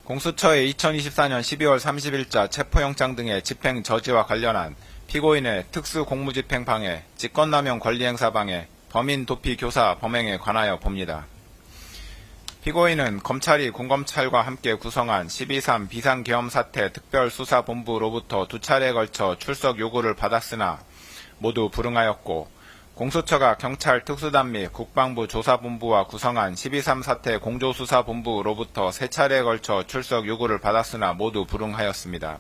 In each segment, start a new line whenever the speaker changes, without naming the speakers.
공수처의 2024년 12월 30일자 체포영장 등의 집행 저지와 관련한 피고인의 특수공무집행 방해, 직권남용 권리행사 방해, 범인 도피 교사 범행에 관하여 봅니다. 피고인은 검찰이 군검찰과 함께 구성한 12.3 비상계엄사태 특별수사본부로부터 2차례에 걸쳐 출석 요구를 받았으나 모두 불응하였고, 공수처가 경찰 특수단 및 국방부 조사본부와 구성한 12.3 사태 공조수사본부로부터 3차례에 걸쳐 출석 요구를 받았으나 모두 불응하였습니다.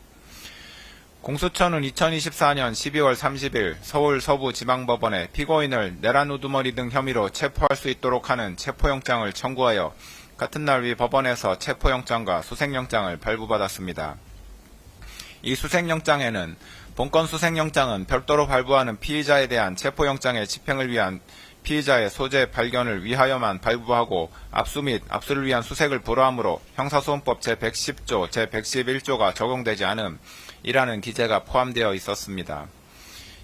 공수처는 2024년 12월 30일 서울 서부지방법원에 피고인을 내란 우두머리 등 혐의로 체포할 수 있도록 하는 체포영장을 청구하여 같은 날 위 법원에서 체포영장과 수색영장을 발부받았습니다. 이 수색영장에는 본건 수색영장은 별도로 발부하는 피의자에 대한 체포영장의 집행을 위한 피의자의 소재 발견을 위하여만 발부하고 압수 및 압수를 위한 수색을 불허하므로 형사소송법 제110조, 제111조가 적용되지 않음 이라는 기재가 포함되어 있었습니다.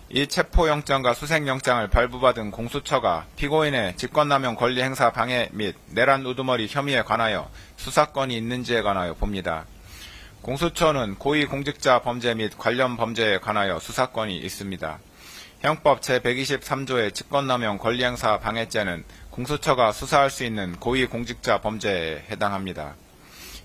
이 체포영장과 수색영장을 발부받은 공수처가 피고인의 직권남용 권리행사 방해 및 내란 우두머리 혐의에 관하여 수사권이 있는지에 관하여 봅니다. 공수처는 고위공직자 범죄 및 관련 범죄에 관하여 수사권이 있습니다. 형법 제123조의 직권남용 권리행사 방해죄는 공수처가 수사할 수 있는 고위공직자 범죄에 해당합니다.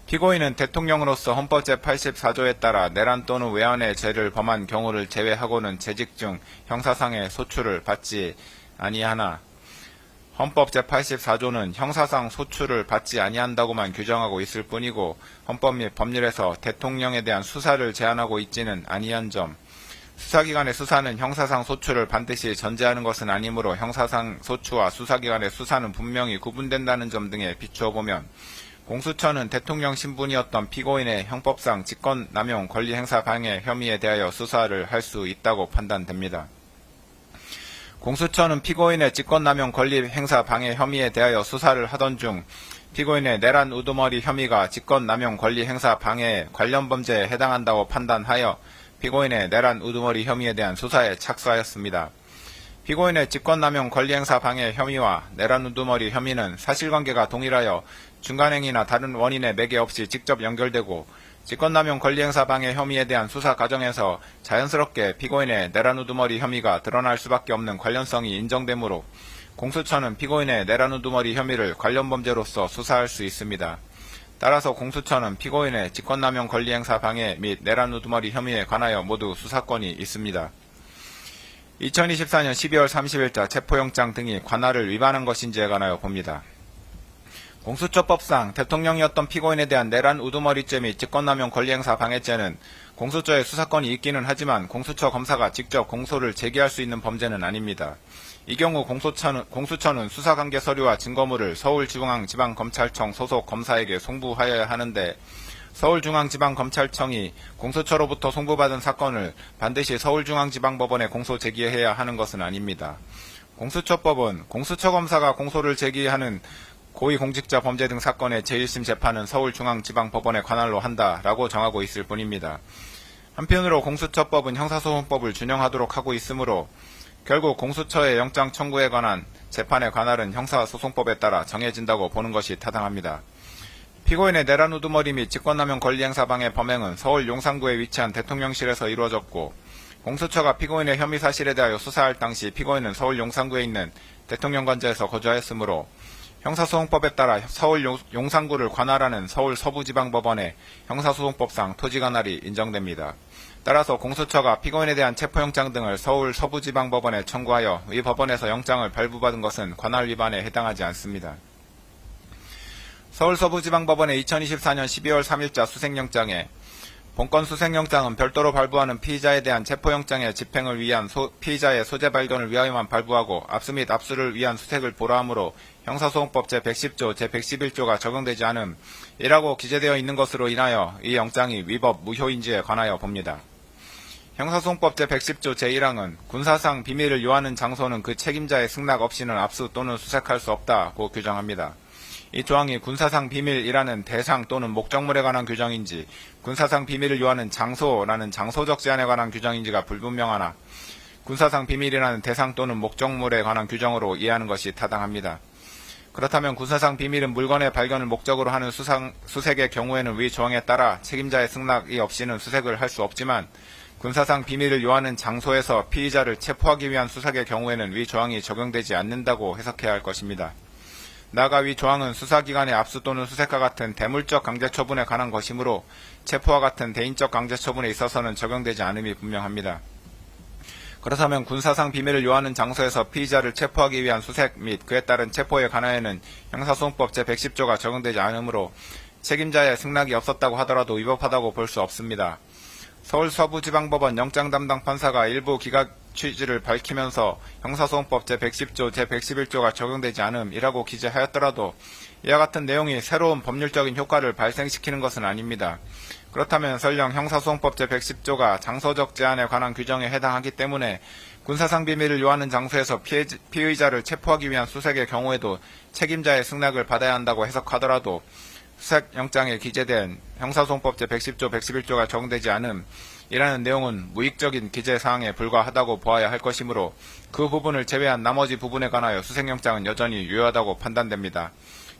피고인은 대통령으로서 헌법 제84조에 따라 내란 또는 외환의 죄를 범한 경우를 제외하고는 재직 중 형사상의 소출을 받지 아니하나 헌법 제84조는 형사상 소출을 받지 아니한다고만 규정하고 있을 뿐이고 헌법 및 법률에서 대통령에 대한 수사를 제한하고 있지는 아니한 점, 수사기관의 수사는 형사상 소출을 반드시 전제하는 것은 아니므로 형사상 소추와 수사기관의 수사는 분명히 구분된다는 점 등에 비추어 보면 공수처는 대통령 신분이었던 피고인의 형법상 직권남용 권리행사 방해 혐의에 대하여 수사를 할 수 있다고 판단됩니다. 공수처는 피고인의 직권남용 권리행사 방해 혐의에 대하여 수사를 하던 중 피고인의 내란 우두머리 혐의가 직권남용 권리행사 방해에 관련 범죄에 해당한다고 판단하여 피고인의 내란 우두머리 혐의에 대한 수사에 착수하였습니다. 피고인의 직권남용 권리행사 방해 혐의와 내란 우두머리 혐의는 사실관계가 동일하여 중간행위나 다른 원인의 매개 없이 직접 연결되고 직권남용 권리행사 방해 혐의에 대한 수사 과정에서 자연스럽게 피고인의 내란 우두머리 혐의가 드러날 수밖에 없는 관련성이 인정되므로 공수처는 피고인의 내란 우두머리 혐의를 관련 범죄로서 수사할 수 있습니다. 따라서 공수처는 피고인의 직권남용 권리행사 방해 및 내란 우두머리 혐의에 관하여 모두 수사권이 있습니다. 2024년 12월 30일자 체포영장 등이 관할을 위반한 것인지에 관하여 봅니다. 공수처법상 대통령이었던 피고인에 대한 내란 우두머리죄 및 직권남용 권리행사 방해죄는 공수처에 수사권이 있기는 하지만 공수처 검사가 직접 공소를 제기할 수 있는 범죄는 아닙니다. 이 경우 공수처는 수사관계 서류와 증거물을 서울중앙지방검찰청 소속 검사에게 송부하여야 하는데 서울중앙지방검찰청이 공수처로부터 송부받은 사건을 반드시 서울중앙지방법원에 공소 제기해야 하는 것은 아닙니다. 공수처법은 공수처검사가 공소를 제기하는 고위공직자 범죄 등 사건의 제1심 재판은 서울중앙지방법원에 관할로 한다라고 정하고 있을 뿐입니다. 한편으로 공수처법은 형사소송법을 준용하도록 하고 있으므로 결국 공수처의 영장 청구에 관한 재판의 관할은 형사소송법에 따라 정해진다고 보는 것이 타당합니다. 피고인의 내란 우두머리 및 직권남용 권리행사 방해 범행은 서울 용산구에 위치한 대통령실에서 이루어졌고 공수처가 피고인의 혐의 사실에 대하여 수사할 당시 피고인은 서울 용산구에 있는 대통령관저에서 거주하였으므로 형사소송법에 따라 서울 용산구를 관할하는 서울 서부지방법원의 형사소송법상 토지관할이 인정됩니다. 따라서 공수처가 피고인에 대한 체포영장 등을 서울 서부지방법원에 청구하여 이 법원에서 영장을 발부받은 것은 관할 위반에 해당하지 않습니다. 서울 서부지방법원의 2024년 12월 3일자 수색영장에 본건 수색영장은 별도로 발부하는 피의자에 대한 체포영장의 집행을 위한 피의자의 소재 발견을 위하여만 발부하고 압수 및 압수를 위한 수색을 불허하므로 형사소송법 제110조, 제111조가 적용되지 않음 이라고 기재되어 있는 것으로 인하여 이 영장이 위법 무효인지에 관하여 봅니다. 형사소송법 제110조 제1항은 군사상 비밀을 요하는 장소는 그 책임자의 승낙 없이는 압수 또는 수색할 수 없다고 규정합니다. 이 조항이 군사상 비밀이라는 대상 또는 목적물에 관한 규정인지 군사상 비밀을 요하는 장소라는 장소적 제한에 관한 규정인지가 불분명하나 군사상 비밀이라는 대상 또는 목적물에 관한 규정으로 이해하는 것이 타당합니다. 그렇다면 군사상 비밀은 물건의 발견을 목적으로 하는 수색의 경우에는 위 조항에 따라 책임자의 승낙이 없이는 수색을 할 수 없지만 군사상 비밀을 요하는 장소에서 피의자를 체포하기 위한 수색의 경우에는 위 조항이 적용되지 않는다고 해석해야 할 것입니다. 나아가 위 조항은 수사기관의 압수 또는 수색과 같은 대물적 강제처분에 관한 것이므로 체포와 같은 대인적 강제처분에 있어서는 적용되지 않음이 분명합니다. 그렇다면 군사상 비밀을 요하는 장소에서 피의자를 체포하기 위한 수색 및 그에 따른 체포에 관하여는 형사소송법 제110조가 적용되지 않으므로 책임자의 승낙이 없었다고 하더라도 위법하다고 볼 수 없습니다. 서울 서부지방법원 영장담당 판사가 일부 기각 취지를 밝히면서 형사소송법 제110조, 제111조가 적용되지 않음이라고 기재하였더라도 이와 같은 내용이 새로운 법률적인 효과를 발생시키는 것은 아닙니다. 그렇다면 설령 형사소송법 제110조가 장소적 제한에 관한 규정에 해당하기 때문에 군사상 비밀을 요하는 장소에서 피의자를 체포하기 위한 수색의 경우에도 책임자의 승낙을 받아야 한다고 해석하더라도 수색영장에 기재된 형사소송법 제110조, 111조가 적용되지 않음이라는 내용은 무익적인 기재사항에 불과하다고 보아야 할 것이므로 그 부분을 제외한 나머지 부분에 관하여 수색영장은 여전히 유효하다고 판단됩니다.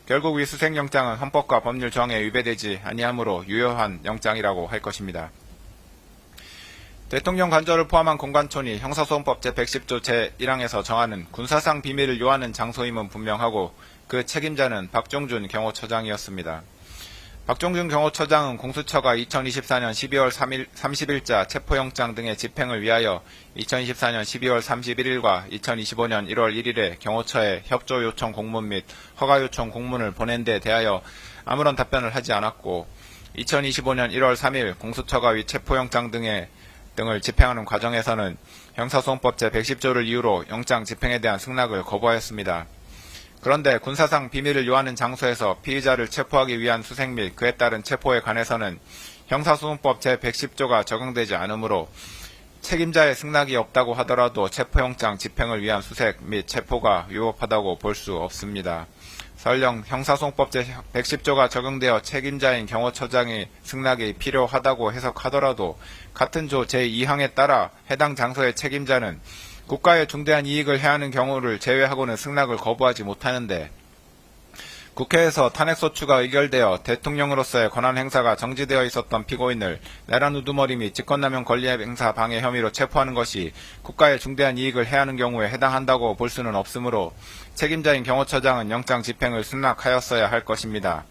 결국 이 수색영장은 헌법과 법률 조항에 위배되지 아니하므로 유효한 영장이라고 할 것입니다. 대통령 관저를 포함한 공관촌이 형사소송법 제110조 제1항에서 정하는 군사상 비밀을 요하는 장소임은 분명하고 그 책임자는 박종준 경호처장이었습니다. 박종준 경호처장은 공수처가 2024년 12월 30일자 체포영장 등의 집행을 위하여 2024년 12월 31일과 2025년 1월 1일에 경호처에 협조 요청 공문 및 허가 요청 공문을 보낸 데 대하여 아무런 답변을 하지 않았고 2025년 1월 3일 공수처가 위 체포영장 등을 집행하는 과정에서는 형사소송법 제110조를 이유로 영장 집행에 대한 승낙을 거부하였습니다. 그런데 군사상 비밀을 요하는 장소에서 피의자를 체포하기 위한 수색 및 그에 따른 체포에 관해서는 형사소송법 제110조가 적용되지 않으므로 책임자의 승낙이 없다고 하더라도 체포영장 집행을 위한 수색 및 체포가 위법하다고 볼 수 없습니다. 설령 형사소송법 제110조가 적용되어 책임자인 경호처장의 승낙이 필요하다고 해석하더라도 같은 조 제2항에 따라 해당 장소의 책임자는 국가에 중대한 이익을 해하는 경우를 제외하고는 승낙을 거부하지 못하는데 국회에서 탄핵소추가 의결되어 대통령으로서의 권한 행사가 정지되어 있었던 피고인을 내란 우두머리 및 직권남용 권리행사 방해 혐의로 체포하는 것이 국가에 중대한 이익을 해하는 경우에 해당한다고 볼 수는 없으므로 책임자인 경호처장은 영장 집행을 승낙하였어야 할 것입니다.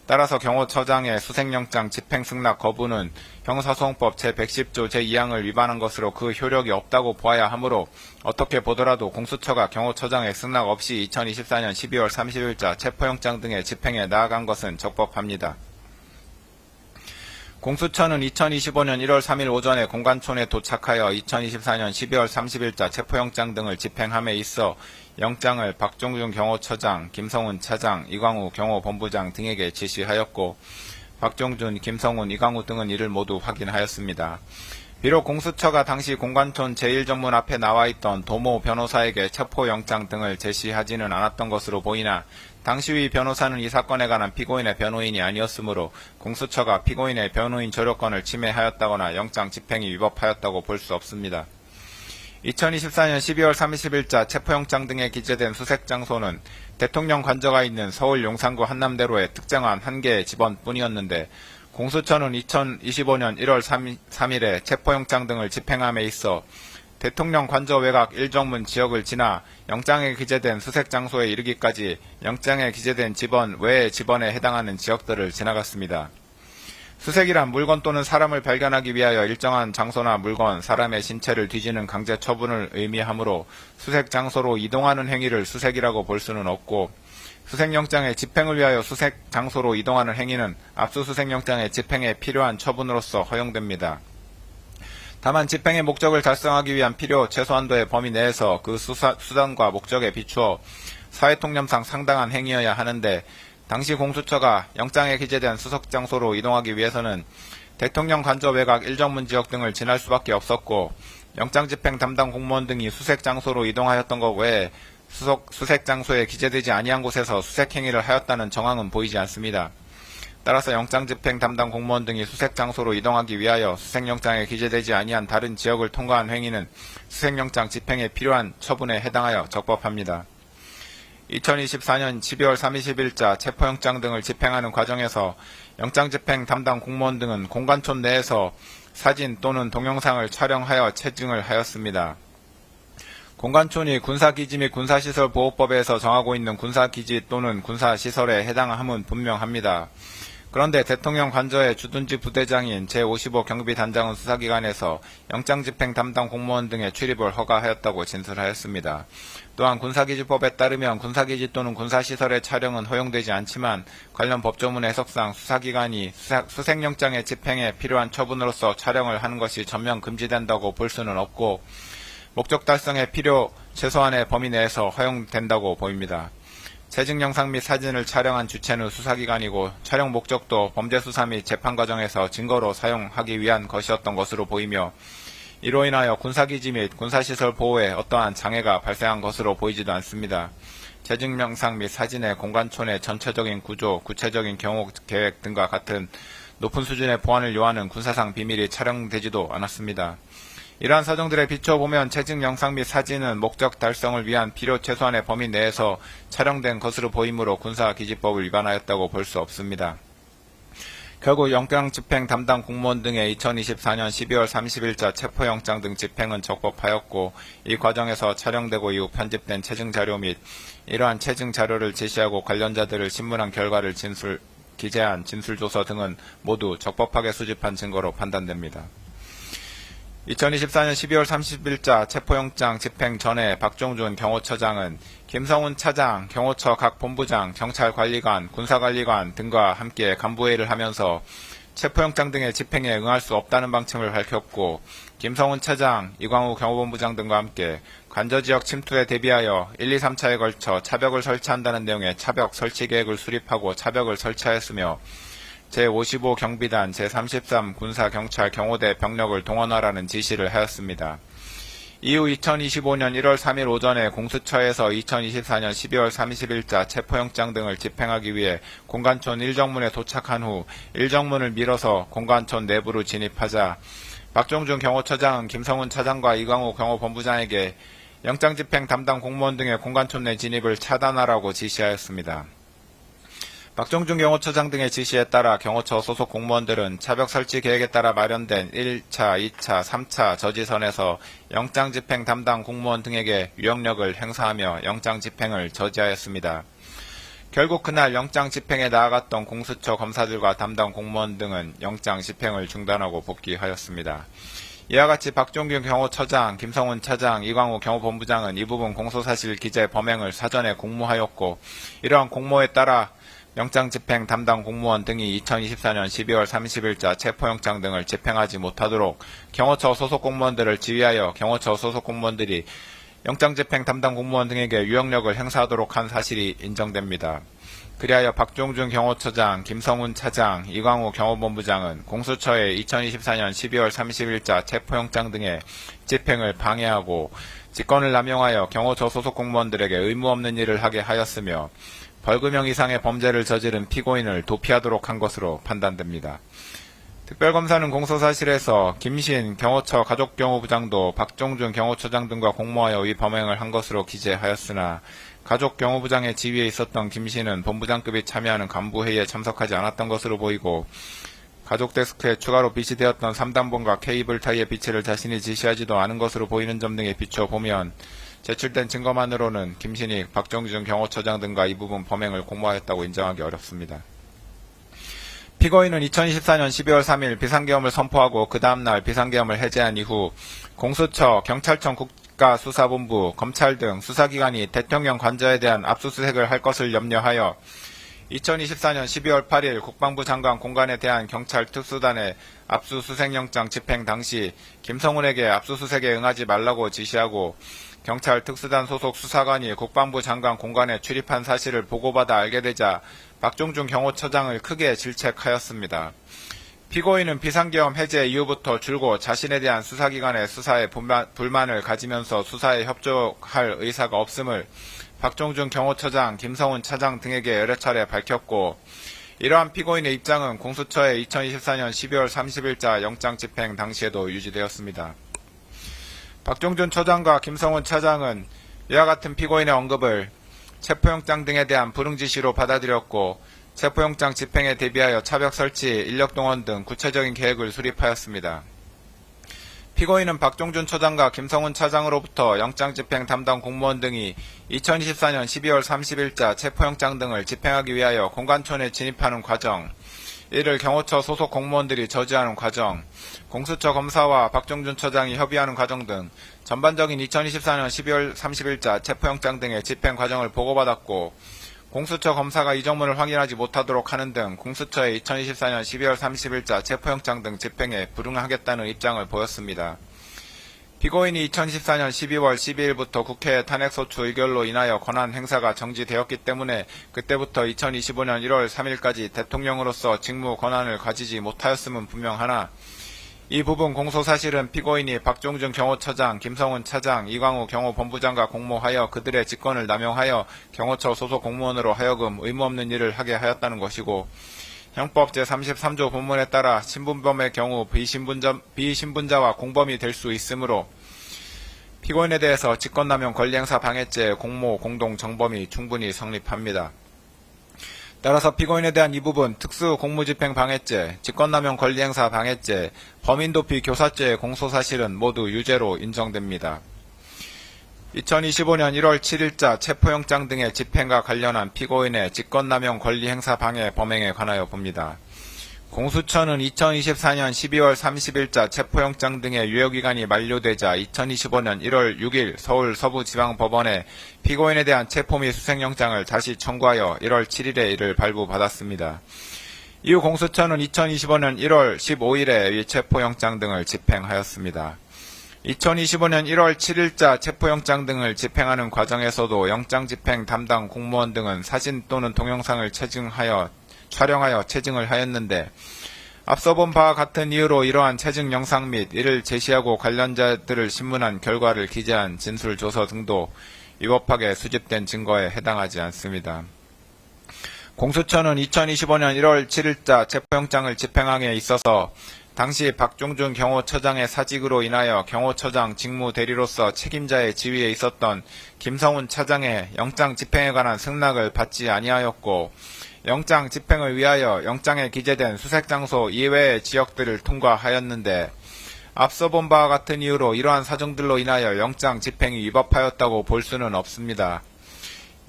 따라서 경호처장의 수색영장 집행 승낙 거부는 형사소송법 제110조 제2항을 위반한 것으로 그 효력이 없다고 보아야 하므로 어떻게 보더라도 공수처가 경호처장의 승낙 없이 2024년 12월 30일자 체포영장 등의 집행에 나아간 것은 적법합니다. 공수처는 2025년 1월 3일 오전에 공관촌에 도착하여 2024년 12월 30일자 체포영장 등을 집행함에 있어 영장을 박종준 경호처장, 김성훈 차장, 이광우 경호본부장 등에게 지시하였고 박종준, 김성훈, 이광우 등은 이를 모두 확인하였습니다. 비록 공수처가 당시 공관촌 제1정문 앞에 나와있던 도모 변호사에게 체포영장 등을 제시하지는 않았던 것으로 보이나 당시 위 변호사는 이 사건에 관한 피고인의 변호인이 아니었으므로 공수처가 피고인의 변호인 조력권을 침해하였다거나 영장 집행이 위법하였다고 볼 수 없습니다. 2024년 12월 30일자 체포영장 등에 기재된 수색장소는 대통령 관저가 있는 서울 용산구 한남대로의 특정한 한 개의 집원뿐이었는데 공수처는 2025년 1월 3일에 체포영장 등을 집행함에 있어 대통령 관저 외곽 1정문 지역을 지나 영장에 기재된 수색장소에 이르기까지 영장에 기재된 집원 외의 집원에 해당하는 지역들을 지나갔습니다. 수색이란 물건 또는 사람을 발견하기 위하여 일정한 장소나 물건, 사람의 신체를 뒤지는 강제 처분을 의미하므로 수색 장소로 이동하는 행위를 수색이라고 볼 수는 없고 수색영장의 집행을 위하여 수색 장소로 이동하는 행위는 압수수색영장의 집행에 필요한 처분으로서 허용됩니다. 다만 집행의 목적을 달성하기 위한 필요 최소한도의 범위 내에서 그 수단과 목적에 비추어 사회통념상 상당한 행위여야 하는데 당시 공수처가 영장에 기재된 수색장소로 이동하기 위해서는 대통령 관저 외곽 1정문 지역 등을 지날 수밖에 없었고 영장집행 담당 공무원 등이 수색장소로 이동하였던 것 외에 수색장소에 기재되지 아니한 곳에서 수색행위를 하였다는 정황은 보이지 않습니다. 따라서 영장집행 담당 공무원 등이 수색장소로 이동하기 위하여 수색영장에 기재되지 아니한 다른 지역을 통과한 행위는 수색영장 집행에 필요한 처분에 해당하여 적법합니다. 2024년 12월 30일자 체포영장 등을 집행하는 과정에서 영장집행 담당 공무원 등은 공관촌 내에서 사진 또는 동영상을 촬영하여 체증을 하였습니다. 공관촌이 군사기지 및 군사시설보호법에서 정하고 있는 군사기지 또는 군사시설에 해당함은 분명합니다. 그런데 대통령 관저의 주둔지 부대장인 제55 경비단장은 수사기관에서 영장집행 담당 공무원 등의 출입을 허가하였다고 진술하였습니다. 또한 군사기지법에 따르면 군사기지 또는 군사시설의 촬영은 허용되지 않지만 관련 법조문 해석상 수사기관이 수색영장의 집행에 필요한 처분으로서 촬영을 하는 것이 전면 금지된다고 볼 수는 없고 목적 달성의 필요 최소한의 범위 내에서 허용된다고 보입니다. 체증 영상 및 사진을 촬영한 주체는 수사기관이고 촬영 목적도 범죄수사 및 재판 과정에서 증거로 사용하기 위한 것이었던 것으로 보이며 이로 인하여 군사기지 및 군사시설 보호에 어떠한 장애가 발생한 것으로 보이지도 않습니다. 체증 영상 및 사진의 공관촌의 전체적인 구조, 구체적인 경호 계획 등과 같은 높은 수준의 보안을 요하는 군사상 비밀이 촬영되지도 않았습니다. 이러한 사정들에 비춰보면 체증 영상 및 사진은 목적 달성을 위한 필요 최소한의 범위 내에서 촬영된 것으로 보이므로 군사기지법을 위반하였다고 볼 수 없습니다. 결국 영장집행 담당 공무원 등의 2024년 12월 30일자 체포영장 등 집행은 적법하였고 이 과정에서 촬영되고 이후 편집된 체증 자료 및 이러한 체증 자료를 제시하고 관련자들을 신문한 결과를 기재한 진술조서 등은 모두 적법하게 수집한 증거로 판단됩니다. 2024년 12월 30일자 체포영장 집행 전에 박종준 경호처장은 김성훈 차장, 경호처 각 본부장, 경찰관리관, 군사관리관 등과 함께 간부회의를 하면서 체포영장 등의 집행에 응할 수 없다는 방침을 밝혔고 김성훈 차장, 이광우 경호본부장 등과 함께 관저지역 침투에 대비하여 1, 2, 3차에 걸쳐 차벽을 설치한다는 내용의 차벽 설치 계획을 수립하고 차벽을 설치하였으며 제55 경비단, 제33 군사경찰 경호대 병력을 동원하라는 지시를 하였습니다. 이후 2025년 1월 3일 오전에 공수처에서 2024년 12월 30일자 체포영장 등을 집행하기 위해 공관촌 1정문에 도착한 후 1정문을 밀어서 공관촌 내부로 진입하자 박종준 경호처장은 김성훈 차장과 이광우 경호본부장에게 영장집행 담당 공무원 등의 공관촌 내 진입을 차단하라고 지시하였습니다. 박종준 경호처장 등의 지시에 따라 경호처 소속 공무원들은 차벽 설치 계획에 따라 마련된 1차, 2차, 3차 저지선에서 영장집행 담당 공무원 등에게 유역력을 행사하며 영장집행을 저지하였습니다. 결국 그날 영장집행에 나아갔던 공수처 검사들과 담당 공무원 등은 영장집행을 중단하고 복귀하였습니다. 이와 같이 박종균 경호처장, 김성훈 차장, 이광우 경호본부장은 이 부분 공소사실 기재 범행을 사전에 공모하였고 이러한 공모에 따라 영장집행 담당 공무원 등이 2024년 12월 30일자 체포영장 등을 집행하지 못하도록 경호처 소속 공무원들을 지휘하여 경호처 소속 공무원들이 영장집행 담당 공무원 등에게 유역력을 행사하도록 한 사실이 인정됩니다. 그리하여 박종준 경호처장, 김성훈 차장, 이광우 경호본부장은 공수처의 2024년 12월 30일자 체포영장 등의 집행을 방해하고 직권을 남용하여 경호처 소속 공무원들에게 의무 없는 일을 하게 하였으며 벌금형 이상의 범죄를 저지른 피고인을 도피하도록 한 것으로 판단됩니다. 특별검사는 공소사실에서 김신 경호처 가족경호부장도 박종준 경호처장 등과 공모하여 이 범행을 한 것으로 기재하였으나 가족경호부장의 지위에 있었던 김신은 본부장급이 참여하는 간부회의에 참석하지 않았던 것으로 보이고 가족데스크에 추가로 비치되었던 3단본과 케이블 타이의 비치를 자신이 지시하지도 않은 것으로 보이는 점 등에 비춰보면 제출된 증거만으로는 김신이 박종준 경호처장 등과 이 부분 범행을 공모하였다고 인정하기 어렵습니다. 피고인은 2024년 12월 3일 비상계엄을 선포하고 그 다음날 비상계엄을 해제한 이후 공수처, 경찰청 국가수사본부, 검찰 등 수사기관이 대통령 관저에 대한 압수수색을 할 것을 염려하여 2024년 12월 8일 국방부 장관 공관에 대한 경찰 특수단의 압수수색영장 집행 당시 김성훈에게 압수수색에 응하지 말라고 지시하고 경찰 특수단 소속 수사관이 국방부 장관 공관에 출입한 사실을 보고받아 알게 되자 박종준 경호처장을 크게 질책하였습니다. 피고인은 비상계엄 해제 이후부터 줄곧 자신에 대한 수사기관의 수사에 불만을 가지면서 수사에 협조할 의사가 없음을 박종준 경호처장, 김성훈 차장 등에게 여러 차례 밝혔고 이러한 피고인의 입장은 공수처의 2024년 12월 30일자 영장 집행 당시에도 유지되었습니다. 박종준 처장과 김성훈 차장은 이와 같은 피고인의 언급을 체포영장 등에 대한 불응지시로 받아들였고 체포영장 집행에 대비하여 차벽 설치, 인력동원 등 구체적인 계획을 수립하였습니다. 피고인은 박종준 처장과 김성훈 차장으로부터 영장집행 담당 공무원 등이 2024년 12월 30일자 체포영장 등을 집행하기 위하여 공관촌에 진입하는 과정, 이를 경호처 소속 공무원들이 저지하는 과정, 공수처 검사와 박종준 처장이 협의하는 과정 등 전반적인 2024년 12월 30일자 체포영장 등의 집행 과정을 보고받았고 공수처 검사가 이정문을 확인하지 못하도록 하는 등 공수처의 2024년 12월 30일자 체포영장 등 집행에 불응하겠다는 입장을 보였습니다. 피고인이 2014년 12월 12일부터 국회 탄핵소추 의결로 인하여 권한 행사가 정지되었기 때문에 그때부터 2025년 1월 3일까지 대통령으로서 직무 권한을 가지지 못하였음은 분명하나 이 부분 공소사실은 피고인이 박종준 경호처장, 김성훈 차장, 이광우 경호본부장과 공모하여 그들의 직권을 남용하여 경호처 소속 공무원으로 하여금 의무 없는 일을 하게 하였다는 것이고 형법 제33조 본문에 따라 신분범의 경우 비신분자와 공범이 될 수 있으므로 피고인에 대해서 직권남용 권리행사 방해죄, 공모, 공동, 정범이 충분히 성립합니다. 따라서 피고인에 대한 이 부분 특수공무집행 방해죄, 직권남용 권리행사 방해죄, 범인도피 교사죄의 공소사실은 모두 유죄로 인정됩니다. 2025년 1월 7일자 체포영장 등의 집행과 관련한 피고인의 직권남용 권리행사 방해 범행에 관하여 봅니다. 공수처는 2024년 12월 30일자 체포영장 등의 유효기간이 만료되자 2025년 1월 6일 서울 서부지방법원에 피고인에 대한 체포 및 수색영장을 다시 청구하여 1월 7일에 이를 발부받았습니다. 이후 공수처는 2025년 1월 15일에 이 체포영장 등을 집행하였습니다. 2025년 1월 7일자 체포영장 등을 집행하는 과정에서도 영장집행 담당 공무원 등은 사진 또는 동영상을 촬영하여 체증을 하였는데 앞서 본 바와 같은 이유로 이러한 체증 영상 및 이를 제시하고 관련자들을 신문한 결과를 기재한 진술조서 등도 위법하게 수집된 증거에 해당하지 않습니다. 공수처는 2025년 1월 7일자 체포영장을 집행함에 있어서 당시 박종준 경호처장의 사직으로 인하여 경호처장 직무 대리로서 책임자의 지위에 있었던 김성훈 차장의 영장 집행에 관한 승낙을 받지 아니하였고 영장 집행을 위하여 영장에 기재된 수색장소 이외의 지역들을 통과하였는데 앞서 본 바와 같은 이유로 이러한 사정들로 인하여 영장 집행이 위법하였다고 볼 수는 없습니다.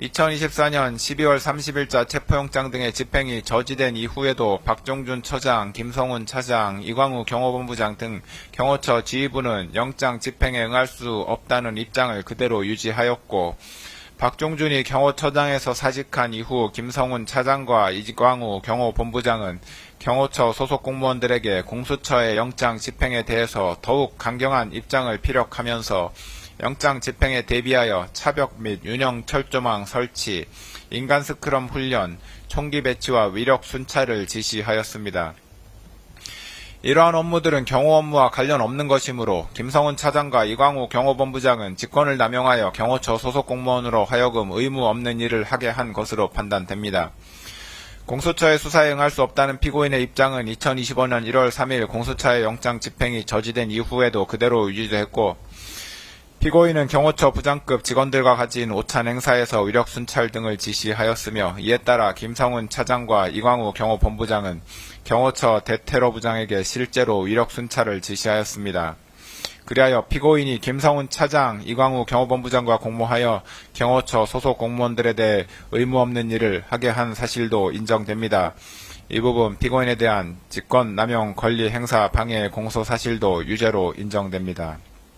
2024년 12월 30일자 체포영장 등의 집행이 저지된 이후에도 박종준 처장, 김성훈 차장, 이광우 경호본부장 등 경호처 지휘부는 영장 집행에 응할 수 없다는 입장을 그대로 유지하였고 박종준이 경호처장에서 사직한 이후 김성훈 차장과 이광우 경호본부장은 경호처 소속 공무원들에게 공수처의 영장 집행에 대해서 더욱 강경한 입장을 피력하면서 영장 집행에 대비하여 차벽 및 윤형 철조망 설치, 인간 스크럼 훈련, 총기 배치와 위력 순찰을 지시하였습니다. 이러한 업무들은 경호 업무와 관련 없는 것이므로 김성훈 차장과 이광우 경호본부장은 직권을 남용하여 경호처 소속 공무원으로 하여금 의무 없는 일을 하게 한 것으로 판단됩니다. 공수처의 수사에 응할 수 없다는 피고인의 입장은 2025년 1월 3일 공수처의 영장 집행이 저지된 이후에도 그대로 유지됐고 피고인은 경호처 부장급 직원들과 가진 오찬 행사에서 위력 순찰 등을 지시하였으며 이에 따라 김성훈 차장과 이광우 경호본부장은 경호처 대테러부장에게 실제로 위력 순찰을 지시하였습니다. 그리하여 피고인이 김성훈 차장, 이광우 경호본부장과 공모하여 경호처 소속 공무원들에 대해 의무 없는 일을 하게 한 사실도 인정됩니다. 이 부분 피고인에 대한 직권 남용 권리 행사 방해 공소 사실도 유죄로 인정됩니다.